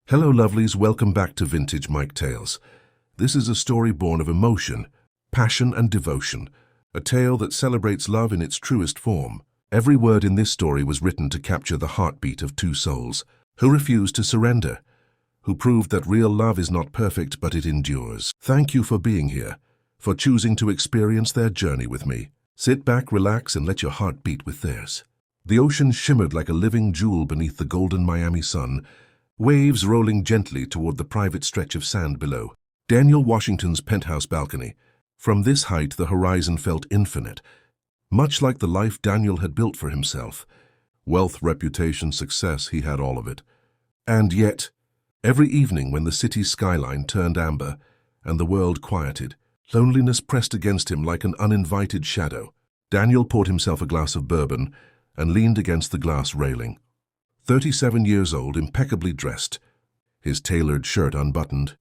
Hello lovelies, welcome back to Vintage Mike Tales. This is a story born of emotion, passion and devotion, a tale that celebrates love in its truest form. Every word in this story was written to capture the heartbeat of two souls who refused to surrender, who proved that real love is not perfect but it endures. Thank you for being here, for choosing to experience their journey with me. Sit back, relax, and let your heart beat with theirs. The ocean shimmered like a living jewel beneath the golden Miami sun, waves rolling gently toward the private stretch of sand below. Daniel Washington's penthouse balcony. From this height, the horizon felt infinite, much like the life Daniel had built for himself. Wealth, reputation, success, he had all of it. And yet, every evening when the city's skyline turned amber and the world quieted, loneliness pressed against him like an uninvited shadow. Daniel poured himself a glass of bourbon and leaned against the glass railing. 37 years old, impeccably dressed, his tailored shirt unbuttoned,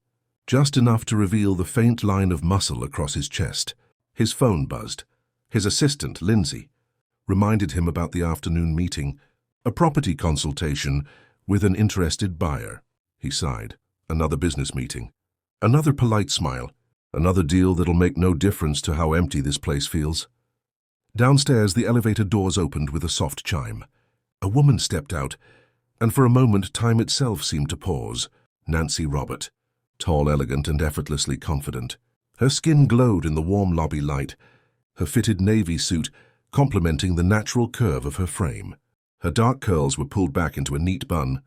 just enough to reveal the faint line of muscle across his chest. His phone buzzed. His assistant, Lindsay, reminded him about the afternoon meeting, a property consultation with an interested buyer. He sighed. Another business meeting. Another polite smile. Another deal that'll make no difference to how empty this place feels. Downstairs, the elevator doors opened with a soft chime. A woman stepped out, and for a moment time itself seemed to pause. Nancy Robert, tall, elegant, and effortlessly confident. Her skin glowed in the warm lobby light, her fitted navy suit complementing the natural curve of her frame. Her dark curls were pulled back into a neat bun,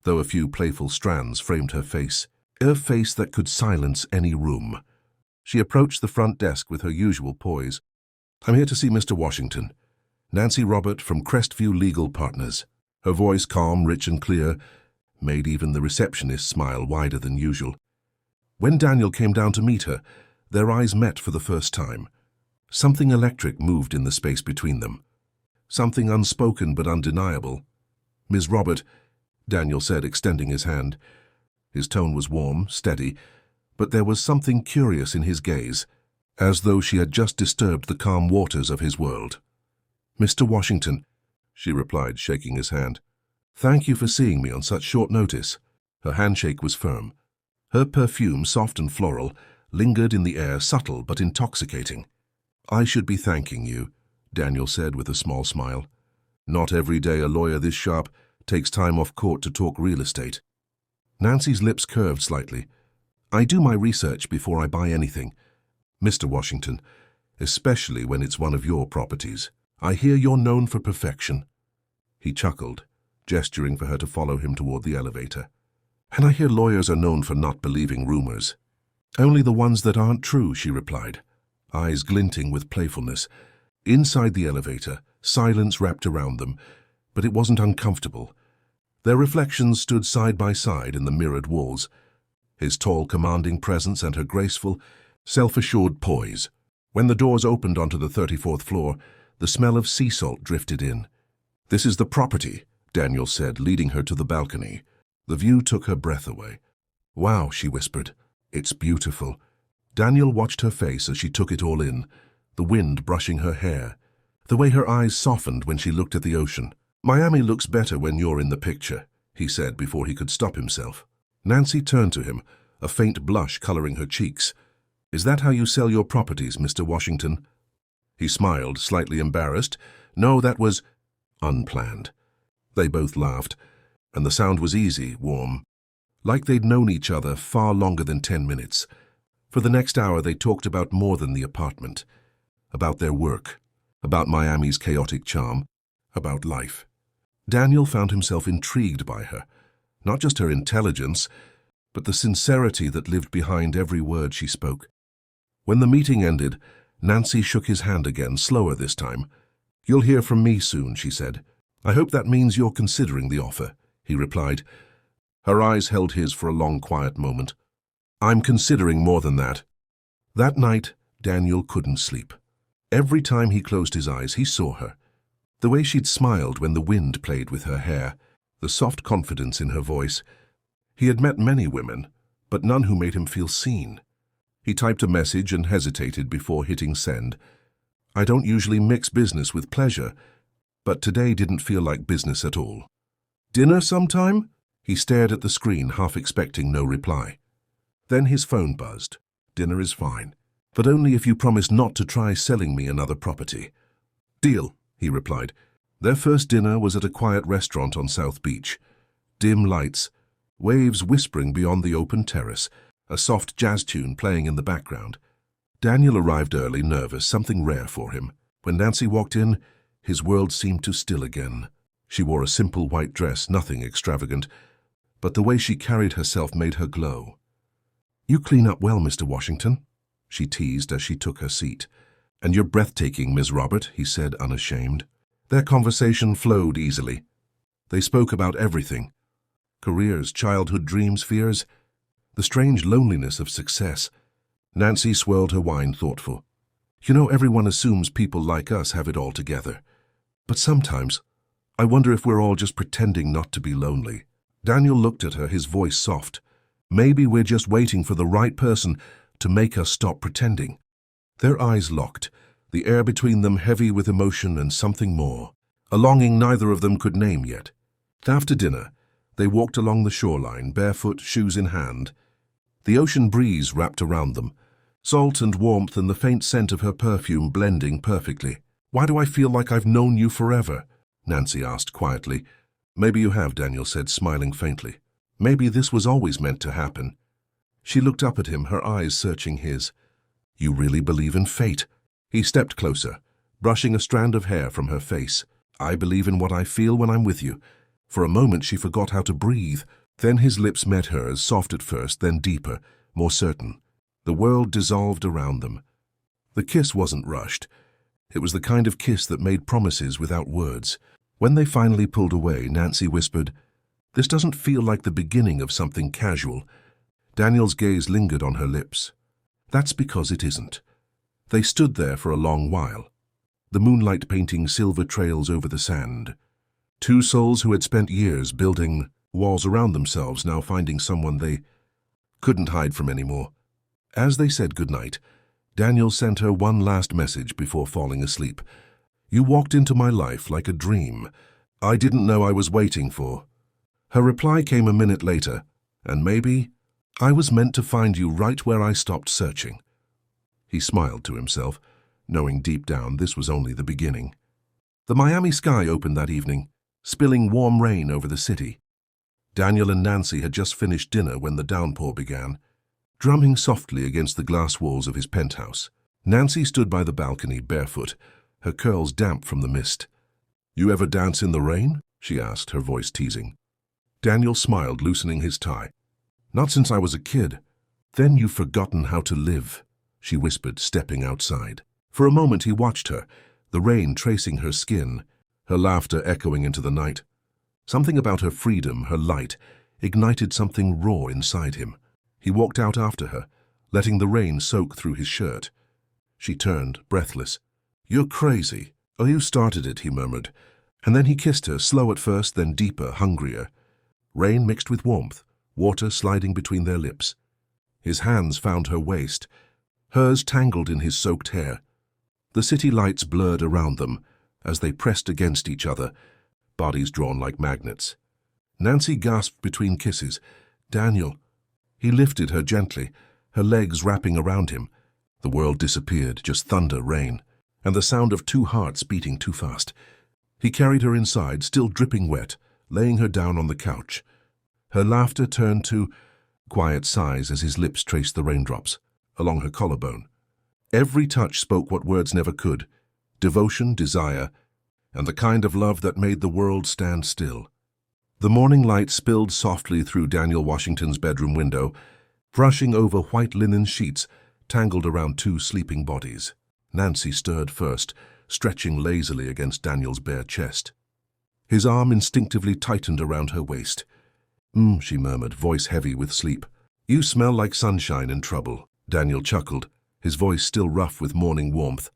though a few playful strands framed her face, a face that could silence any room. She approached the front desk with her usual poise. "I'm here to see Mr. Washington. Nancy Robert from Crestview Legal Partners." Her voice, calm, rich, and clear, made even the receptionist smile wider than usual. When Daniel came down to meet her, their eyes met for the first time. Something electric moved in the space between them. Something unspoken but undeniable. "Ms. Robert," Daniel said, extending his hand. His tone was warm, steady, but there was something curious in his gaze, as though she had just disturbed the calm waters of his world. "Mr. Washington," she replied, shaking his hand. "Thank you for seeing me on such short notice." Her handshake was firm. Her perfume, soft and floral, lingered in the air, subtle but intoxicating. "I should be thanking you," Daniel said with a small smile. "Not every day a lawyer this sharp takes time off court to talk real estate." Nancy's lips curved slightly. "I do my research before I buy anything, Mr. Washington, especially when it's one of your properties. I hear you're known for perfection." He chuckled, gesturing for her to follow him toward the elevator. "And I hear lawyers are known for not believing rumors." "Only the ones that aren't true," she replied, eyes glinting with playfulness. Inside the elevator, silence wrapped around them, but it wasn't uncomfortable. Their reflections stood side by side in the mirrored walls, his tall, commanding presence and her graceful, self-assured poise. When the doors opened onto the 34th floor, the smell of sea salt drifted in. "This is the property," Daniel said, leading her to the balcony. The view took her breath away. "Wow," she whispered. "It's beautiful." Daniel watched her face as she took it all in, the wind brushing her hair, the way her eyes softened when she looked at the ocean. "Miami looks better when you're in the picture," he said before he could stop himself. Nancy turned to him, a faint blush coloring her cheeks. "Is that how you sell your properties, Mr. Washington?" He smiled, slightly embarrassed. "No, that was unplanned." They both laughed, and the sound was easy, warm, like they'd known each other far longer than 10 minutes. For the next hour they talked about more than the apartment, about their work, about Miami's chaotic charm, about life. Daniel found himself intrigued by her, not just her intelligence, but the sincerity that lived behind every word she spoke. When the meeting ended, Nancy shook his hand again, slower this time. "You'll hear from me soon," she said. "I hope that means you're considering the offer," he replied. Her eyes held his for a long, quiet moment. "I'm considering more than that." That night, Daniel couldn't sleep. Every time he closed his eyes, he saw her. The way she'd smiled when the wind played with her hair, the soft confidence in her voice. He had met many women, but none who made him feel seen. He typed a message and hesitated before hitting send. "I don't usually mix business with pleasure, but today didn't feel like business at all." "Dinner sometime?" He stared at the screen, half expecting no reply. Then his phone buzzed. "Dinner is fine, but only if you promise not to try selling me another property." "Deal," he replied. Their first dinner was at a quiet restaurant on South Beach. Dim lights, waves whispering beyond the open terrace, a soft jazz tune playing in the background. Daniel arrived early, nervous, something rare for him. When Nancy walked in, his world seemed to still again. She wore a simple white dress, nothing extravagant, but the way she carried herself made her glow. "You clean up well, Mr. Washington," she teased as she took her seat. "And you're breathtaking, Ms. Robert," he said, unashamed. Their conversation flowed easily. They spoke about everything: careers, childhood dreams, fears, the strange loneliness of success. Nancy swirled her wine, thoughtful. "You know, everyone assumes people like us have it all together. But sometimes, I wonder if we're all just pretending not to be lonely." Daniel looked at her, his voice soft. "Maybe we're just waiting for the right person to make us stop pretending." Their eyes locked, the air between them heavy with emotion and something more, a longing neither of them could name yet. After dinner, they walked along the shoreline, barefoot, shoes in hand. The ocean breeze wrapped around them, salt and warmth and the faint scent of her perfume blending perfectly. "Why do I feel like I've known you forever?" Nancy asked quietly. "Maybe you have," Daniel said, smiling faintly. "Maybe this was always meant to happen." She looked up at him, her eyes searching his. "You really believe in fate?" He stepped closer, brushing a strand of hair from her face. "I believe in what I feel when I'm with you." For a moment she forgot how to breathe. Then his lips met hers, soft at first, then deeper, more certain. The world dissolved around them. The kiss wasn't rushed. It was the kind of kiss that made promises without words. When they finally pulled away, Nancy whispered, "This doesn't feel like the beginning of something casual." Daniel's gaze lingered on her lips. "That's because it isn't." They stood there for a long while, the moonlight painting silver trails over the sand. Two souls who had spent years building walls around themselves, now finding someone they couldn't hide from anymore. As they said goodnight, Daniel sent her one last message before falling asleep. "You walked into my life like a dream I didn't know I was waiting for." Her reply came a minute later, "And maybe I was meant to find you right where I stopped searching." He smiled to himself, knowing deep down this was only the beginning. The Miami sky opened that evening, spilling warm rain over the city. Daniel and Nancy had just finished dinner when the downpour began, drumming softly against the glass walls of his penthouse. Nancy stood by the balcony, barefoot, her curls damp from the mist. "You ever dance in the rain?" she asked, her voice teasing. Daniel smiled, loosening his tie. "Not since I was a kid." "Then you've forgotten how to live," she whispered, stepping outside. For a moment he watched her, the rain tracing her skin, her laughter echoing into the night. Something about her freedom, her light, ignited something raw inside him. He walked out after her, letting the rain soak through his shirt. She turned, breathless. "You're crazy." "Oh, you started it," he murmured. And then he kissed her, slow at first, then deeper, hungrier. Rain mixed with warmth, water sliding between their lips. His hands found her waist, hers tangled in his soaked hair. The city lights blurred around them as they pressed against each other, bodies drawn like magnets. Nancy gasped between kisses. "Daniel." He lifted her gently, her legs wrapping around him. The world disappeared, just thunder, rain, and the sound of two hearts beating too fast. He carried her inside, still dripping wet, laying her down on the couch. Her laughter turned to quiet sighs as his lips traced the raindrops along her collarbone. Every touch spoke what words never could: devotion, desire, and the kind of love that made the world stand still. The morning light spilled softly through Daniel Washington's bedroom window, brushing over white linen sheets tangled around two sleeping bodies. Nancy stirred first, stretching lazily against Daniel's bare chest. His arm instinctively tightened around her waist. She murmured, voice heavy with sleep. "You smell like sunshine and trouble." Daniel chuckled, his voice still rough with morning warmth.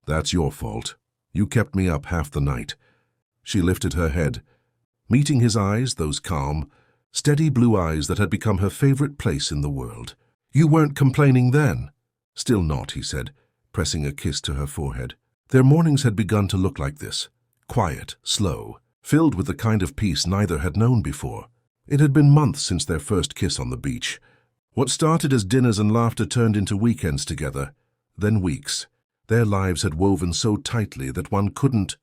"That's your fault. You kept me up half the night." She lifted her head, meeting his eyes, those calm, steady blue eyes that had become her favorite place in the world. "You weren't complaining then?" "Still not," he said, pressing a kiss to her forehead. Their mornings had begun to look like this, quiet, slow, filled with the kind of peace neither had known before. It had been months since their first kiss on the beach. What started as dinners and laughter turned into weekends together, then weeks. Their lives had woven so tightly that one couldn't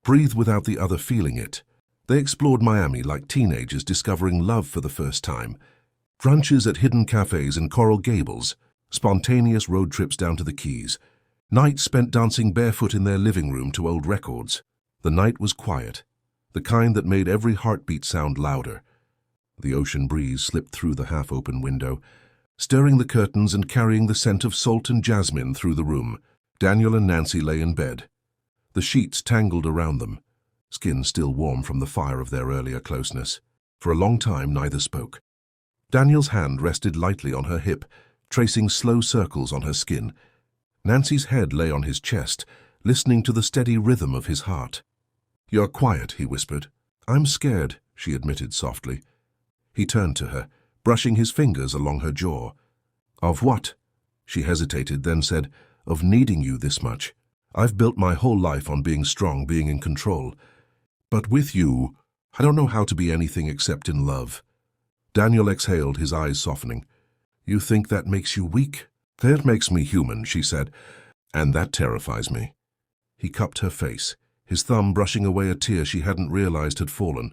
breathe without the other feeling it. They explored Miami like teenagers discovering love for the first time. Brunches at hidden cafes in Coral Gables, spontaneous road trips down to the Keys, nights spent dancing barefoot in their living room to old records. The night was quiet, the kind that made every heartbeat sound louder. The ocean breeze slipped through the half-open window, stirring the curtains and carrying the scent of salt and jasmine through the room. Daniel and Nancy lay in bed, the sheets tangled around them, skin still warm from the fire of their earlier closeness. For a long time, neither spoke. Daniel's hand rested lightly on her hip, tracing slow circles on her skin. Nancy's head lay on his chest, listening to the steady rhythm of his heart. "You're quiet," he whispered. "I'm scared," she admitted softly. He turned to her, brushing his fingers along her jaw. "Of what?" She hesitated, then said, "Of needing you this much. I've built my whole life on being strong, being in control. But with you, I don't know how to be anything except in love." Daniel exhaled, his eyes softening. "You think that makes you weak?" "That makes me human," she said, "and that terrifies me." He cupped her face, his thumb brushing away a tear she hadn't realized had fallen.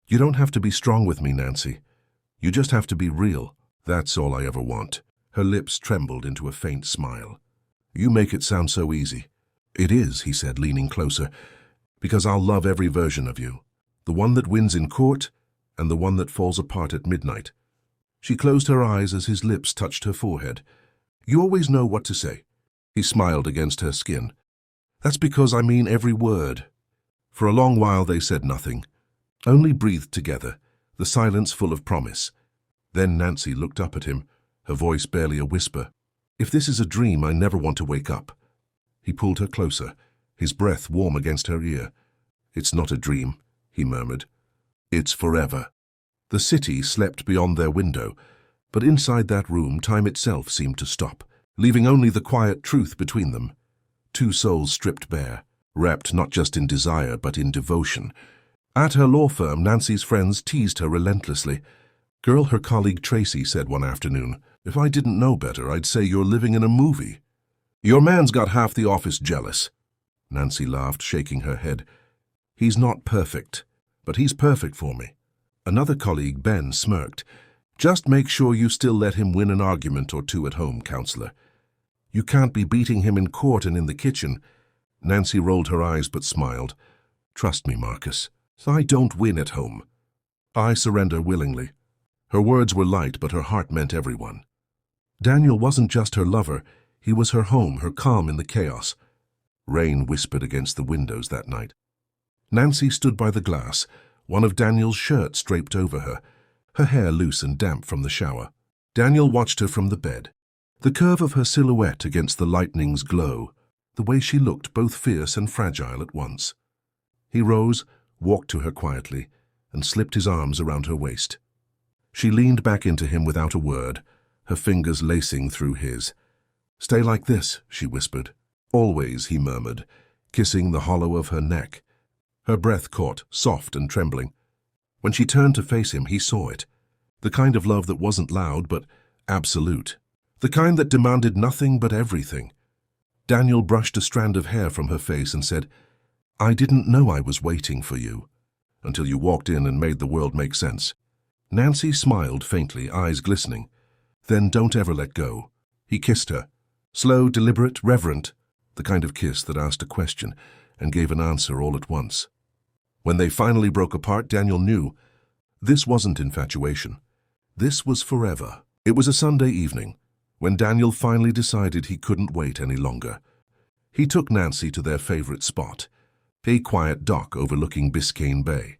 "You don't have to be strong with me, Nancy. You just have to be real. That's all I ever want." Her lips trembled into a faint smile. "You make it sound so easy." "It is," he said, leaning closer, "because I'll love every version of you. The one that wins in court, and the one that falls apart at midnight." She closed her eyes as his lips touched her forehead. "You always know what to say." He smiled against her skin. "That's because I mean every word." For a long while they said nothing, only breathed together, the silence full of promise. Then Nancy looked up at him, her voice barely a whisper. "If this is a dream, I never want to wake up." He pulled her closer, his breath warm against her ear. "It's not a dream," he murmured. "It's forever." The city slept beyond their window, but inside that room time itself seemed to stop, leaving only the quiet truth between them. Two souls stripped bare, wrapped not just in desire but in devotion. At her law firm, Nancy's friends teased her relentlessly. "Girl," her colleague Tracy said one afternoon, "if I didn't know better, I'd say you're living in a movie." "Your man's got half the office jealous." Nancy laughed, shaking her head. "He's not perfect, but he's perfect for me." Another colleague, Ben, smirked. "Just make sure you still let him win an argument or two at home, counselor. You can't be beating him in court and in the kitchen." Nancy rolled her eyes but smiled. "Trust me, Marcus. I don't win at home. I surrender willingly." Her words were light, but her heart meant everyone. Daniel wasn't just her lover. He was her home, her calm in the chaos. Rain whispered against the windows that night. Nancy stood by the glass, one of Daniel's shirts draped over her hair loose and damp from the shower. Daniel watched her from the bed. The curve of her silhouette against the lightning's glow, the way she looked both fierce and fragile at once. He rose, walked to her quietly, and slipped his arms around her waist. She leaned back into him without a word, her fingers lacing through his. "Stay like this," she whispered. "Always," he murmured, kissing the hollow of her neck. Her breath caught, soft and trembling. When she turned to face him, he saw it. The kind of love that wasn't loud but absolute. The kind that demanded nothing but everything. Daniel brushed a strand of hair from her face and said, "I didn't know I was waiting for you, until you walked in and made the world make sense." Nancy smiled faintly, eyes glistening. "Then don't ever let go." He kissed her. Slow, deliberate, reverent, the kind of kiss that asked a question and gave an answer all at once. When they finally broke apart, Daniel knew this wasn't infatuation. This was forever. It was a Sunday evening, when Daniel finally decided he couldn't wait any longer. He took Nancy to their favorite spot, a quiet dock overlooking Biscayne Bay.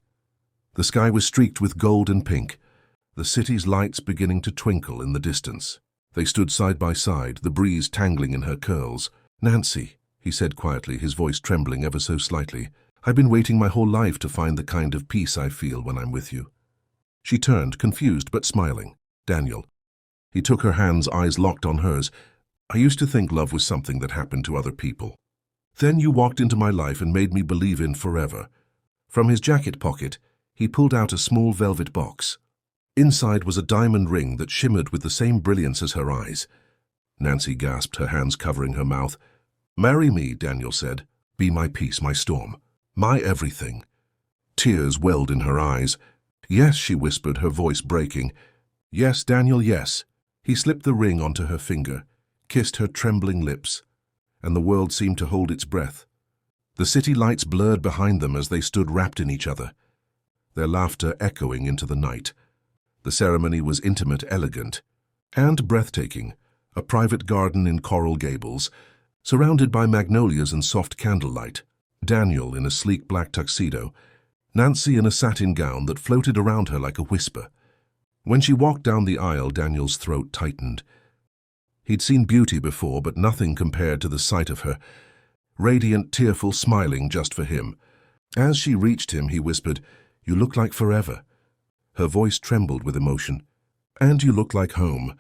The sky was streaked with gold and pink, the city's lights beginning to twinkle in the distance. They stood side by side, the breeze tangling in her curls. "Nancy," he said quietly, his voice trembling ever so slightly, "I've been waiting my whole life to find the kind of peace I feel when I'm with you." She turned, confused but smiling. "Daniel." He took her hands, eyes locked on hers. "I used to think love was something that happened to other people. Then you walked into my life and made me believe in forever." From his jacket pocket, He pulled out a small velvet box. Inside was a diamond ring that shimmered with the same brilliance as her eyes. Nancy gasped, her hands covering her mouth. "Marry me," Daniel said. "Be my peace, my storm, my everything." Tears welled in her eyes. "Yes," she whispered, her voice breaking. "Yes, Daniel, yes." He slipped the ring onto her finger, kissed her trembling lips, and the world seemed to hold its breath. The city lights blurred behind them as they stood wrapped in each other, their laughter echoing into the night. The ceremony was intimate, elegant, and breathtaking, a private garden in Coral Gables, surrounded by magnolias and soft candlelight. Daniel in a sleek black tuxedo, Nancy in a satin gown that floated around her like a whisper. When she walked down the aisle, Daniel's throat tightened. He'd seen beauty before, but nothing compared to the sight of her, radiant, tearful, smiling just for him. As she reached him, he whispered, "You look like forever." Her voice trembled with emotion. "And you look like home."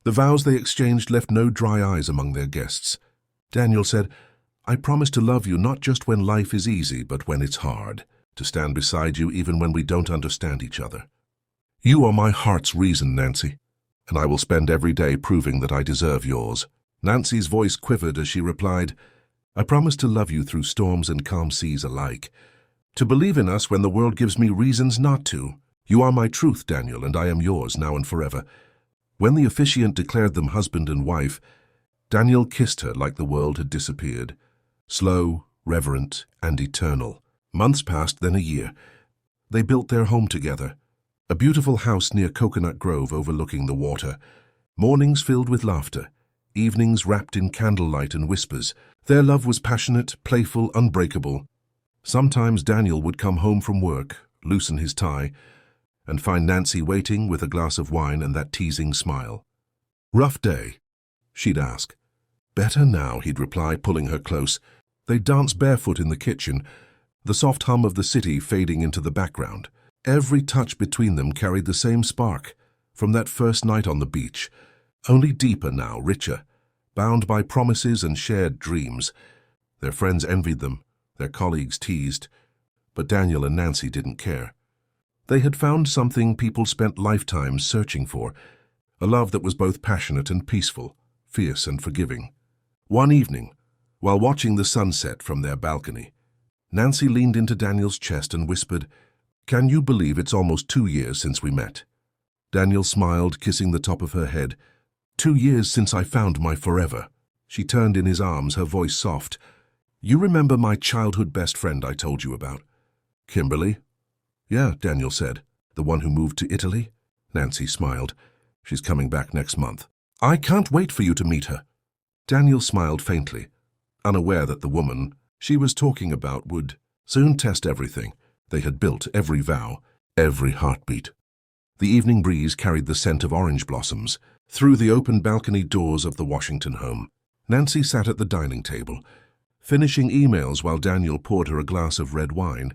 The vows they exchanged left no dry eyes among their guests. Daniel said, "I promise to love you not just when life is easy, but when it's hard, to stand beside you even when we don't understand each other. You are my heart's reason, Nancy, and I will spend every day proving that I deserve yours." Nancy's voice quivered as she replied, "I promise to love you through storms and calm seas alike, to believe in us when the world gives me reasons not to. You are my truth, Daniel, and I am yours now and forever." When the officiant declared them husband and wife, Daniel kissed her like the world had disappeared, slow, reverent, and eternal. Months passed, then a year. They built their home together, a beautiful house near Coconut Grove overlooking the water. Mornings filled with laughter, evenings wrapped in candlelight and whispers. Their love was passionate, playful, unbreakable. Sometimes Daniel would come home from work, loosen his tie, and find Nancy waiting with a glass of wine and that teasing smile. "Rough day?" she'd ask. "Better now," he'd reply, pulling her close. They'd dance barefoot in the kitchen, the soft hum of the city fading into the background. Every touch between them carried the same spark, from that first night on the beach, only deeper now, richer, bound by promises and shared dreams. Their friends envied them, their colleagues teased, but Daniel and Nancy didn't care. They had found something people spent lifetimes searching for, a love that was both passionate and peaceful, fierce and forgiving. One evening, while watching the sunset from their balcony, Nancy leaned into Daniel's chest and whispered, "Can you believe it's almost 2 years since we met?" Daniel smiled, kissing the top of her head. "2 years since I found my forever." She turned in his arms, her voice soft. "You remember my childhood best friend I told you about? Kimberly?" "Yeah," Daniel said. "The one who moved to Italy?" Nancy smiled. "She's coming back next month." "I can't wait for you to meet her." Daniel smiled faintly, unaware that the woman she was talking about would soon test everything they had built, every vow, every heartbeat. The evening breeze carried the scent of orange blossoms through the open balcony doors of the Washington home. Nancy sat at the dining table, finishing emails while Daniel poured her a glass of red wine.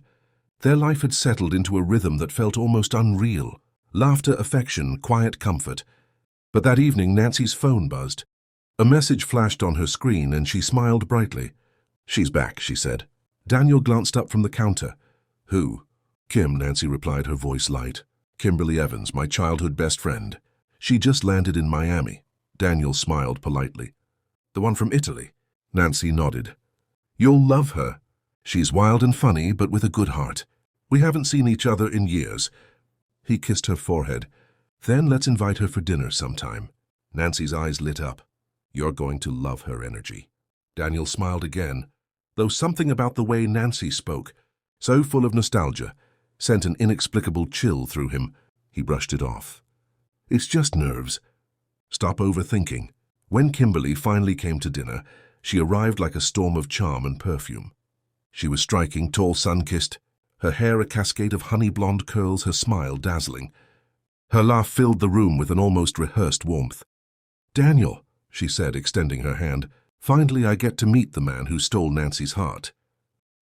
Their life had settled into a rhythm that felt almost unreal. Laughter, affection, quiet comfort. But that evening, Nancy's phone buzzed. A message flashed on her screen and she smiled brightly. "She's back," she said. Daniel glanced up from the counter. "Who?" "Kim," Nancy replied, her voice light. "Kimberly Evans, my childhood best friend. She just landed in Miami." Daniel smiled politely. "The one from Italy?" Nancy nodded. "You'll love her. She's wild and funny, but with a good heart. We haven't seen each other in years." He kissed her forehead. "Then let's invite her for dinner sometime." Nancy's eyes lit up. "You're going to love her energy." Daniel smiled again, though something about the way Nancy spoke, so full of nostalgia, sent an inexplicable chill through him. He brushed it off. "It's just nerves. Stop overthinking." When Kimberly finally came to dinner, she arrived like a storm of charm and perfume. She was striking, tall, sun-kissed, her hair a cascade of honey-blonde curls, her smile dazzling. Her laugh filled the room with an almost rehearsed warmth. "Daniel," she said, extending her hand, "finally I get to meet the man who stole Nancy's heart."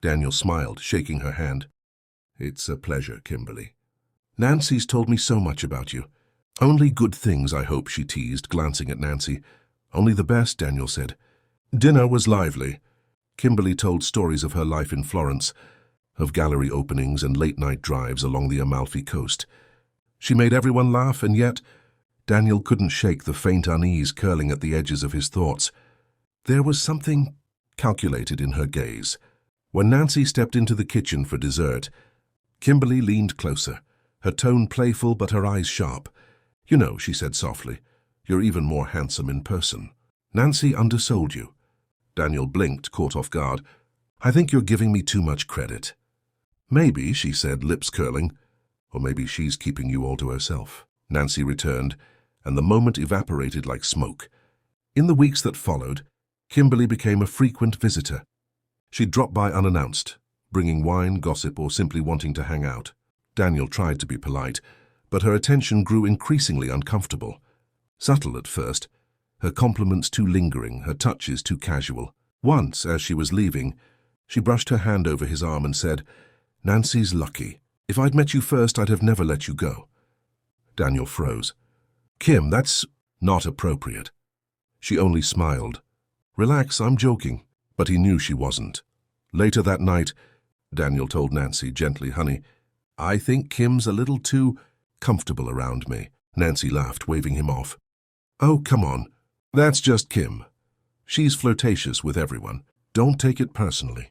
Daniel smiled, shaking her hand. "It's a pleasure, Kimberly. Nancy's told me so much about you." "Only good things, I hope," she teased, glancing at Nancy. "Only the best," Daniel said. Dinner was lively. Kimberly told stories of her life in Florence, of gallery openings and late-night drives along the Amalfi Coast. She made everyone laugh, and yet Daniel couldn't shake the faint unease curling at the edges of his thoughts. There was something calculated in her gaze. When Nancy stepped into the kitchen for dessert, Kimberly leaned closer, her tone playful but her eyes sharp. "You know," she said softly, "you're even more handsome in person." Nancy undersold you. Daniel blinked, caught off guard. "I think you're giving me too much credit." "Maybe," she said, lips curling. "Or maybe she's keeping you all to herself." Nancy returned, and the moment evaporated like smoke. In the weeks that followed, Kimberly became a frequent visitor. She'd drop by unannounced, bringing wine, gossip, or simply wanting to hang out. Daniel tried to be polite, but her attention grew increasingly uncomfortable. Subtle at first, her compliments too lingering, her touches too casual. Once, as she was leaving, she brushed her hand over his arm and said, "Nancy's lucky. If I'd met you first, I'd have never let you go." Daniel froze. "Kim, that's not appropriate." She only smiled. "Relax, I'm joking." But he knew she wasn't. Later that night, Daniel told Nancy gently, "Honey, I think Kim's a little too comfortable around me." Nancy laughed, waving him off. "Oh, come on. That's just Kim. She's flirtatious with everyone. Don't take it personally."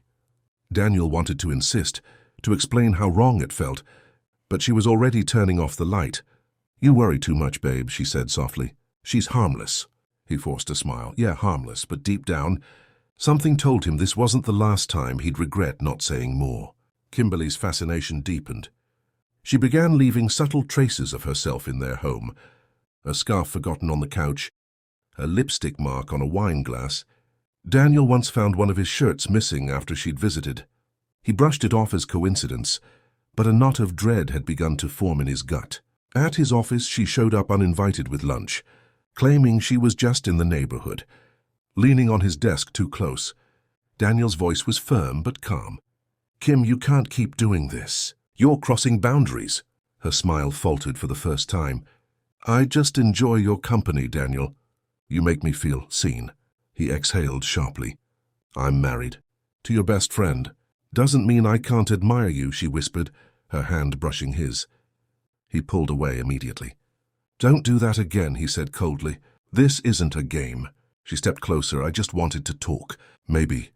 Daniel wanted to insist, to explain how wrong it felt, but she was already turning off the light. "You worry too much, babe," she said softly. "She's harmless." He forced a smile. "Yeah, harmless, but deep down, something told him this wasn't the last time he'd regret not saying more." Kimberly's fascination deepened. She began leaving subtle traces of herself in their home. A scarf forgotten on the couch, a lipstick mark on a wine glass. Daniel once found one of his shirts missing after she'd visited. He brushed it off as coincidence, but a knot of dread had begun to form in his gut. At his office, she showed up uninvited with lunch, claiming she was just in the neighborhood. Leaning on his desk too close, Daniel's voice was firm but calm. "Kim, you can't keep doing this. You're crossing boundaries." Her smile faltered for the first time. "I just enjoy your company, Daniel. You make me feel seen." He exhaled sharply. "I'm married. To your best friend." "Doesn't mean I can't admire you," she whispered, her hand brushing his. He pulled away immediately. "Don't do that again," he said coldly. "This isn't a game." She stepped closer. "I just wanted to talk. Maybe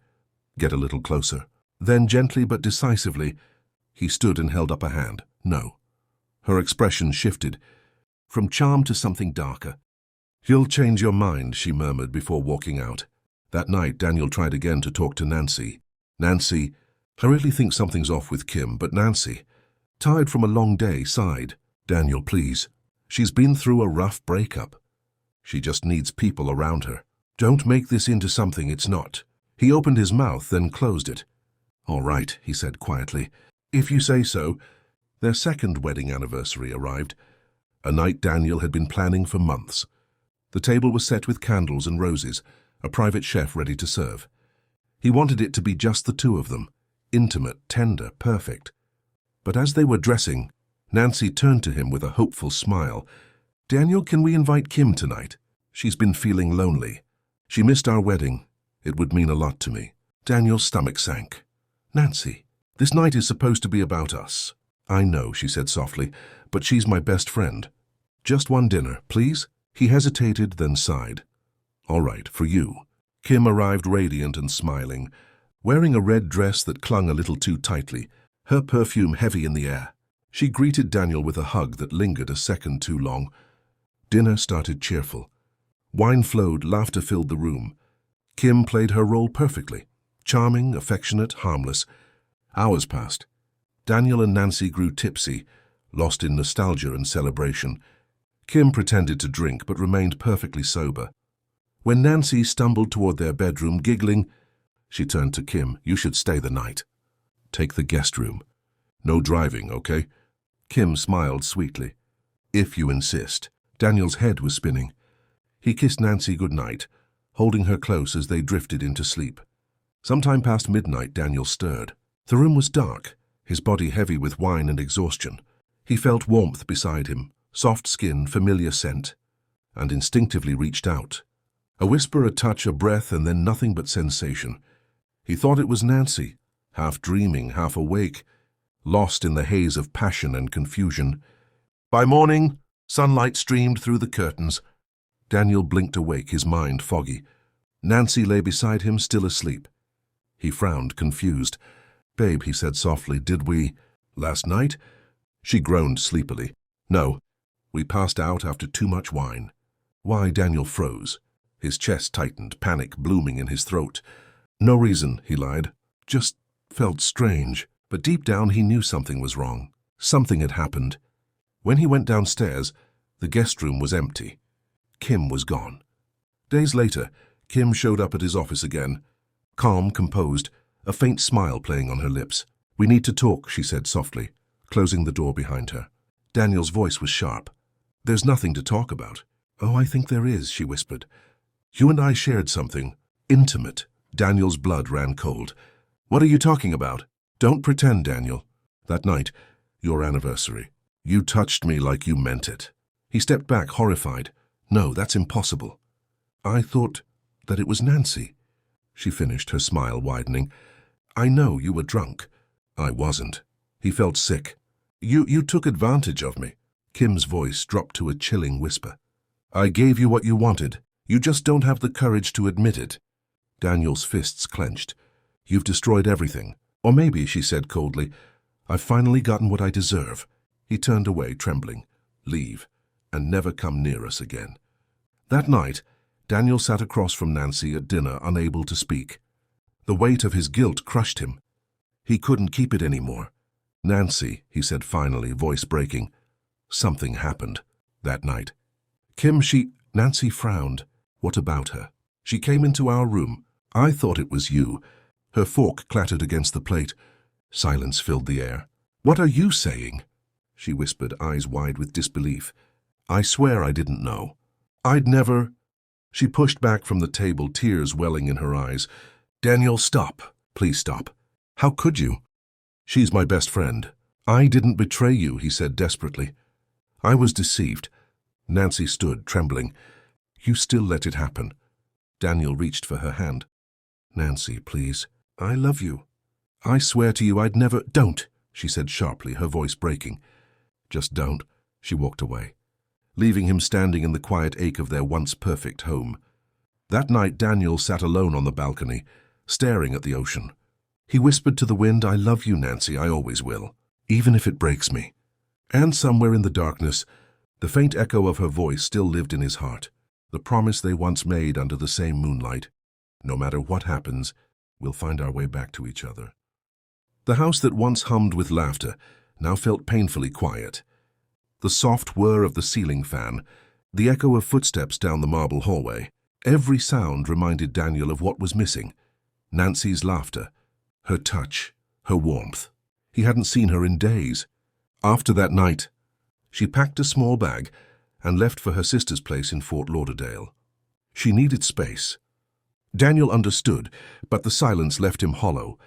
get a little closer." Then gently but decisively, he stood and held up a hand. "No." Her expression shifted, from charm to something darker. "You'll change your mind," she murmured before walking out. That night, Daniel tried again to talk to Nancy. "Nancy, I really think something's off with Kim," but Nancy, tired from a long day, sighed. "Daniel, please. She's been through a rough breakup. She just needs people around her. Don't make this into something it's not." He opened his mouth, then closed it. "All right," he said quietly. "If you say so." Their second wedding anniversary arrived, a night Daniel had been planning for months. The table was set with candles and roses, a private chef ready to serve. He wanted it to be just the two of them, intimate, tender, perfect. But as they were dressing, Nancy turned to him with a hopeful smile. "Daniel, can we invite Kim tonight? She's been feeling lonely. She missed our wedding. It would mean a lot to me." Daniel's stomach sank. "Nancy, this night is supposed to be about us." "I know," she said softly, "but she's my best friend. Just one dinner, please?" He hesitated, then sighed. "All right, for you." Kim arrived radiant and smiling, wearing a red dress that clung a little too tightly, her perfume heavy in the air. She greeted Daniel with a hug that lingered a second too long. Dinner started cheerful. Wine flowed, laughter filled the room. Kim played her role perfectly. Charming, affectionate, harmless. Hours passed. Daniel and Nancy grew tipsy, lost in nostalgia and celebration. Kim pretended to drink but remained perfectly sober. When Nancy stumbled toward their bedroom, giggling, she turned to Kim. "You should stay the night. Take the guest room. No driving, okay?" Kim smiled sweetly. "If you insist." Daniel's head was spinning. He kissed Nancy goodnight, holding her close as they drifted into sleep. Sometime past midnight, Daniel stirred. The room was dark, his body heavy with wine and exhaustion. He felt warmth beside him, soft skin, familiar scent, and instinctively reached out. A whisper, a touch, a breath, and then nothing but sensation. He thought it was Nancy, half dreaming, half awake, lost in the haze of passion and confusion. By morning, sunlight streamed through the curtains. Daniel blinked awake, his mind foggy. Nancy lay beside him, still asleep. He frowned, confused. "Babe," he said softly, "did we—" "Last night?" She groaned sleepily. "No, we passed out after too much wine." "Why?" Daniel froze. His chest tightened, panic blooming in his throat. "No reason," he lied. "Just felt strange." But deep down he knew something was wrong. Something had happened. When he went downstairs, the guest room was empty. Kim was gone. Days later, Kim showed up at his office again. Calm, composed, a faint smile playing on her lips. "We need to talk," she said softly, closing the door behind her. Daniel's voice was sharp. "There's nothing to talk about." "Oh, I think there is," she whispered. "You and I shared something intimate." Daniel's blood ran cold. "What are you talking about?" "Don't pretend, Daniel. That night, your anniversary, you touched me like you meant it." He stepped back, horrified. "No, that's impossible." "I thought that it was Nancy," she finished, her smile widening. "I know you were drunk." "I wasn't." He felt sick. You took advantage of me." Kim's voice dropped to a chilling whisper. "I gave you what you wanted. You just don't have the courage to admit it." Daniel's fists clenched. "You've destroyed everything." "Or maybe," she said coldly, "I've finally gotten what I deserve." He turned away, trembling. "Leave, and never come near us again." That night, Daniel sat across from Nancy at dinner, unable to speak. The weight of his guilt crushed him. He couldn't keep it anymore. "Nancy," he said finally, voice breaking, "something happened that night." Nancy frowned. "What about her?" "She came into our room. I thought it was you." Her fork clattered against the plate. Silence filled the air. "What are you saying?" she whispered, eyes wide with disbelief. "I swear I didn't know. I'd never—" She pushed back from the table, tears welling in her eyes. "Daniel, stop. Please stop. How could you?" "She's my best friend." "I didn't betray you," he said desperately. "I was deceived." Nancy stood, trembling. "You still let it happen." Daniel reached for her hand. "Nancy, please. I love you. I swear to you I'd never—" "Don't," she said sharply, her voice breaking. "Just don't." She walked away, leaving him standing in the quiet ache of their once perfect home. That night Daniel sat alone on the balcony, staring at the ocean. He whispered to the wind, "I love you, Nancy, I always will, even if it breaks me." And somewhere in the darkness, the faint echo of her voice still lived in his heart, the promise they once made under the same moonlight. No matter what happens, we'll find our way back to each other. The house that once hummed with laughter now felt painfully quiet. The soft whir of the ceiling fan, the echo of footsteps down the marble hallway, every sound reminded Daniel of what was missing. Nancy's laughter, her touch, her warmth. He hadn't seen her in days. After that night, she packed a small bag and left for her sister's place in Fort Lauderdale. She needed space. Daniel understood, but the silence left him hollow.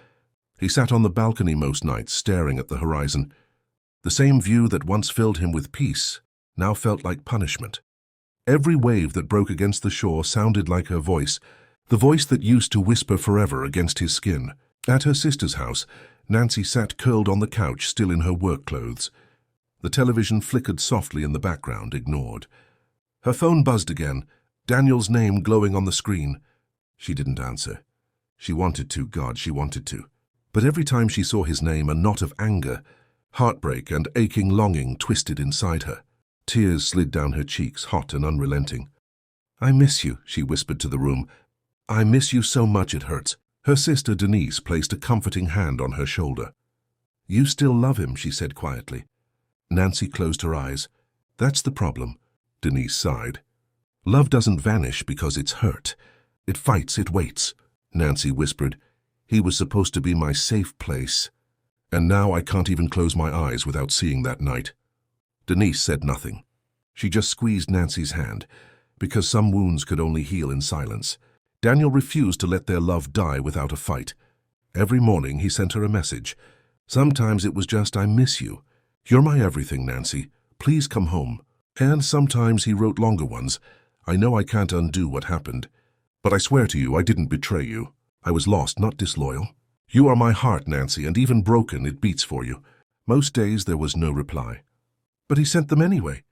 He sat on the balcony most nights, staring at the horizon. The same view that once filled him with peace now felt like punishment. Every wave that broke against the shore sounded like her voice, the voice that used to whisper forever against his skin. At her sister's house, Nancy sat curled on the couch, still in her work clothes. The television flickered softly in the background, ignored. Her phone buzzed again, Daniel's name glowing on the screen. She didn't answer. She wanted to, God, she wanted to. But every time she saw his name, a knot of anger, heartbreak, and aching longing twisted inside her. Tears slid down her cheeks, hot and unrelenting. "I miss you," she whispered to the room. "I miss you so much it hurts." Her sister Denise placed a comforting hand on her shoulder. "You still love him," she said quietly. Nancy closed her eyes. "That's the problem," Denise sighed. "Love doesn't vanish because it's hurt. It fights, it waits." Nancy whispered. "He was supposed to be my safe place. And now I can't even close my eyes without seeing that night." Denise said nothing. She just squeezed Nancy's hand, because some wounds could only heal in silence. Daniel refused to let their love die without a fight. Every morning he sent her a message. Sometimes it was just, "I miss you. You're my everything, Nancy. Please come home." And sometimes he wrote longer ones. "I know I can't undo what happened, but I swear to you I didn't betray you. I was lost, not disloyal." You are my heart, Nancy, and even broken, it beats for you. Most days there was no reply. But he sent them anyway.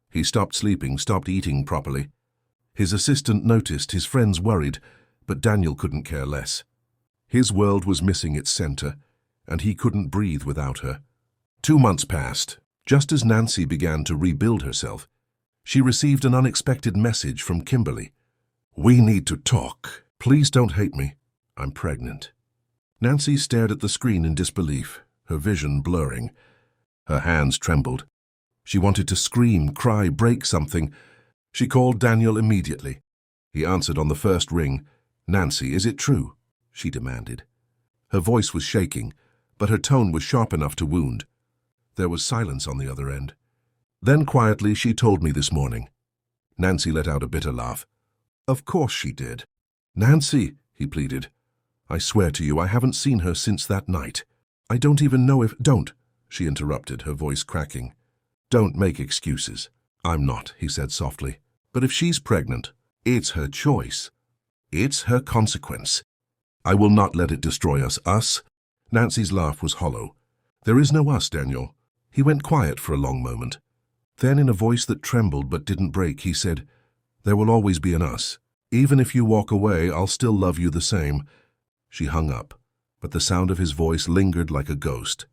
He stopped sleeping, stopped eating properly. His assistant noticed, his friends worried, but Daniel couldn't care less. His world was missing its center, and he couldn't breathe without her. 2 months passed. Just as Nancy began to rebuild herself, she received an unexpected message from Kimberly. "We need to talk. Please don't hate me. I'm pregnant." Nancy stared at the screen in disbelief, her vision blurring. Her hands trembled. She wanted to scream, cry, break something. She called Daniel immediately. He answered on the first ring. "Nancy, is it true?" she demanded. Her voice was shaking, but her tone was sharp enough to wound. There was silence on the other end. Then quietly she told me this morning. Nancy let out a bitter laugh. "Of course she did." "Nancy," he pleaded, "I swear to you I haven't seen her since that night. I don't even know if—" "Don't," she interrupted, her voice cracking. "Don't make excuses." "I'm not," he said softly. "But if she's pregnant, it's her choice. It's her consequence. I will not let it destroy us." "Us?" Nancy's laugh was hollow. "There is no us, Daniel." He went quiet for a long moment. Then, in a voice that trembled but didn't break, he said, "There will always be an us. Even if you walk away, I'll still love you the same." She hung up, but the sound of his voice lingered like a ghost.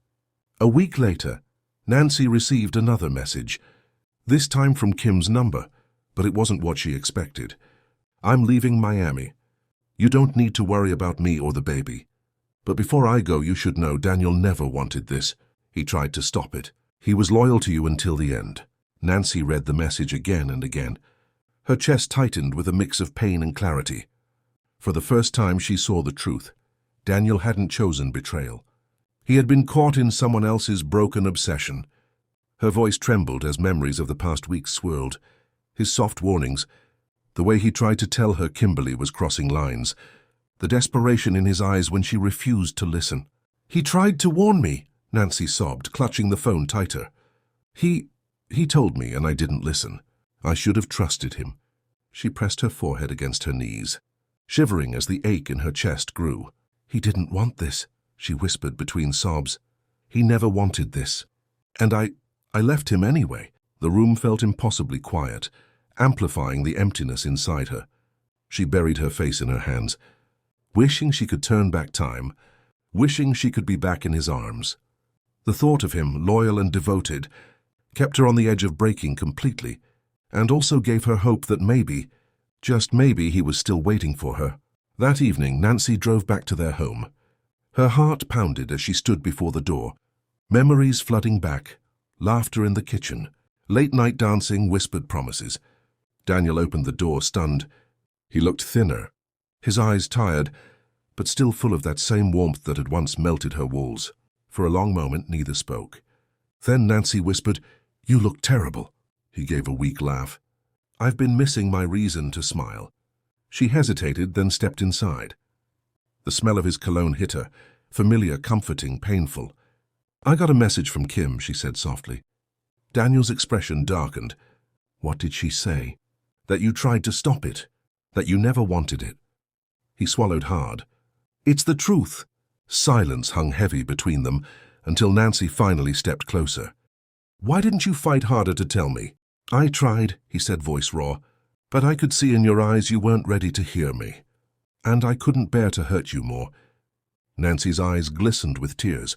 A week later, Nancy received another message, this time from Kim's number, but it wasn't what she expected. "I'm leaving Miami. You don't need to worry about me or the baby. But before I go, you should know Daniel never wanted this. He tried to stop it. He was loyal to you until the end." Nancy read the message again and again. Her chest tightened with a mix of pain and clarity. For the first time she saw the truth. Daniel hadn't chosen betrayal. He had been caught in someone else's broken obsession. Her voice trembled as memories of the past weeks swirled. His soft warnings, the way he tried to tell her Kimberly was crossing lines, the desperation in his eyes when she refused to listen. "He tried to warn me," Nancy sobbed, clutching the phone tighter. He told me, and I didn't listen. I should have trusted him." She pressed her forehead against her knees, shivering as the ache in her chest grew. "He didn't want this," she whispered between sobs. "He never wanted this. And I left him anyway." The room felt impossibly quiet, amplifying the emptiness inside her. She buried her face in her hands, wishing she could turn back time, wishing she could be back in his arms. The thought of him, loyal and devoted, kept her on the edge of breaking completely, and also gave her hope that maybe, just maybe, he was still waiting for her. That evening, Nancy drove back to their home. Her heart pounded as she stood before the door, memories flooding back, laughter in the kitchen, late-night dancing, whispered promises. Daniel opened the door, stunned. He looked thinner, his eyes tired, but still full of that same warmth that had once melted her walls. For a long moment, neither spoke. Then Nancy whispered, "You look terrible." He gave a weak laugh. "I've been missing my reason to smile." She hesitated, then stepped inside. The smell of his cologne hit her, familiar, comforting, painful. "I got a message from Kim," she said softly. Daniel's expression darkened. "What did she say?" "That you tried to stop it. That you never wanted it." He swallowed hard. "It's the truth." Silence hung heavy between them until Nancy finally stepped closer. "Why didn't you fight harder to tell me?" "I tried," he said, voice raw, "but I could see in your eyes you weren't ready to hear me. And I couldn't bear to hurt you more." Nancy's eyes glistened with tears.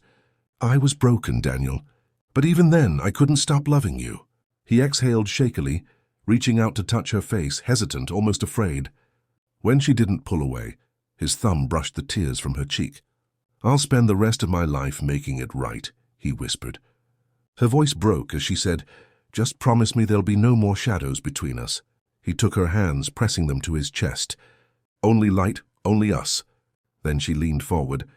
"I was broken, Daniel, but even then I couldn't stop loving you." He exhaled shakily, reaching out to touch her face, hesitant, almost afraid. When she didn't pull away, his thumb brushed the tears from her cheek. "I'll spend the rest of my life making it right," he whispered. Her voice broke as she said, "Just promise me there'll be no more shadows between us." He took her hands, pressing them to his chest. "Only light, only us." Then she leaned forward,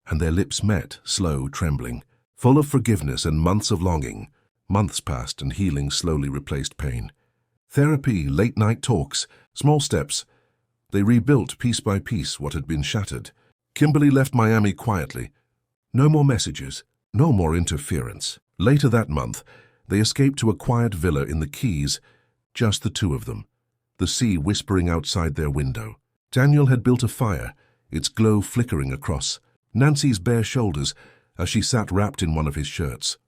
and their lips met, slow, trembling, full of forgiveness and months of longing. Months passed, and healing slowly replaced pain. Therapy, late-night talks, small steps. They rebuilt piece by piece what had been shattered. Kimberly left Miami quietly. No more messages, no more interference. Later that month, they escaped to a quiet villa in the Keys, just the two of them, the sea whispering outside their window. Daniel had built a fire, its glow flickering across Nancy's bare shoulders as she sat wrapped in one of his shirts.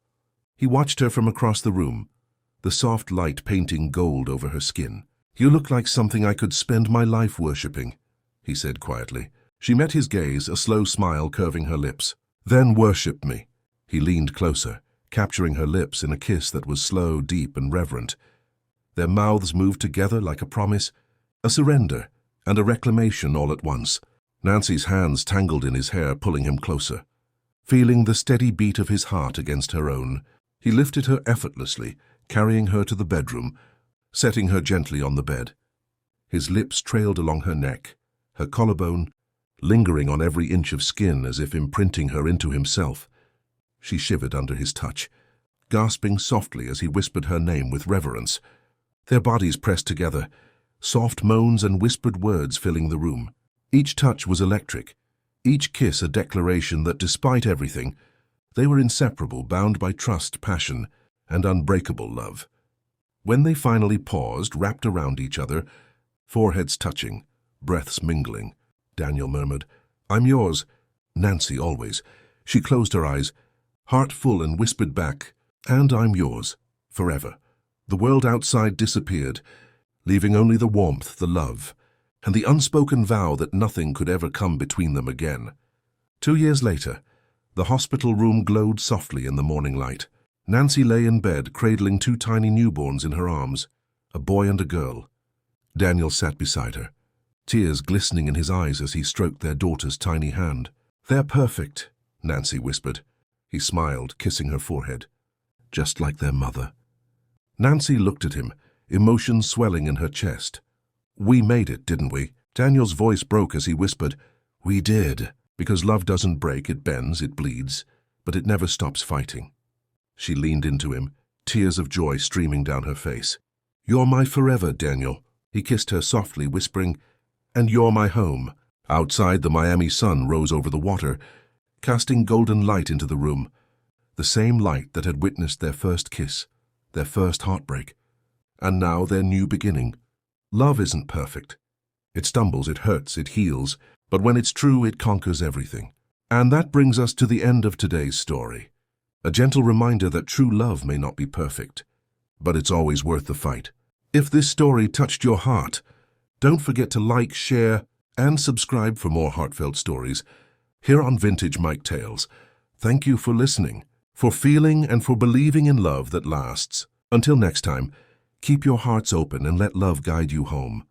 He watched her from across the room, the soft light painting gold over her skin. "You look like something I could spend my life worshipping," he said quietly. She met his gaze, a slow smile curving her lips. "Then worship me." He leaned closer, capturing her lips in a kiss that was slow, deep, and reverent. Their mouths moved together like a promise, a surrender, and a reclamation all at once. Nancy's hands tangled in his hair, pulling him closer. Feeling the steady beat of his heart against her own, he lifted her effortlessly, carrying her to the bedroom, setting her gently on the bed. His lips trailed along her neck, her collarbone, lingering on every inch of skin as if imprinting her into himself. She shivered under his touch, gasping softly as he whispered her name with reverence. Their bodies pressed together, soft moans and whispered words filling the room. Each touch was electric, each kiss a declaration that despite everything, they were inseparable, bound by trust, passion, and unbreakable love. When they finally paused, wrapped around each other, foreheads touching, breaths mingling, Daniel murmured, "I'm yours, Nancy, always." She closed her eyes, heart full, and whispered back, "And I'm yours, forever." The world outside disappeared, leaving only the warmth, the love, and the unspoken vow that nothing could ever come between them again. 2 years later, the hospital room glowed softly in the morning light. Nancy lay in bed, cradling 2 tiny newborns in her arms, a boy and a girl. Daniel sat beside her, tears glistening in his eyes as he stroked their daughter's tiny hand. "They're perfect," Nancy whispered. He smiled, kissing her forehead. "Just like their mother." Nancy looked at him, emotion swelling in her chest. "We made it, didn't we?" Daniel's voice broke as he whispered, "We did. Because love doesn't break, it bends, it bleeds, but it never stops fighting." She leaned into him, tears of joy streaming down her face. "You're my forever, Daniel." He kissed her softly, whispering, "And you're my home." Outside, the Miami sun rose over the water, casting golden light into the room, the same light that had witnessed their first kiss, their first heartbreak, and now their new beginning. Love isn't perfect. It stumbles, it hurts, it heals, but when it's true, it conquers everything. And that brings us to the end of today's story. A gentle reminder that true love may not be perfect, but it's always worth the fight. If this story touched your heart, don't forget to like, share, and subscribe for more heartfelt stories here on Vintage Mike Tales. Thank you for listening, for feeling, and for believing in love that lasts. Until next time, keep your hearts open and let love guide you home.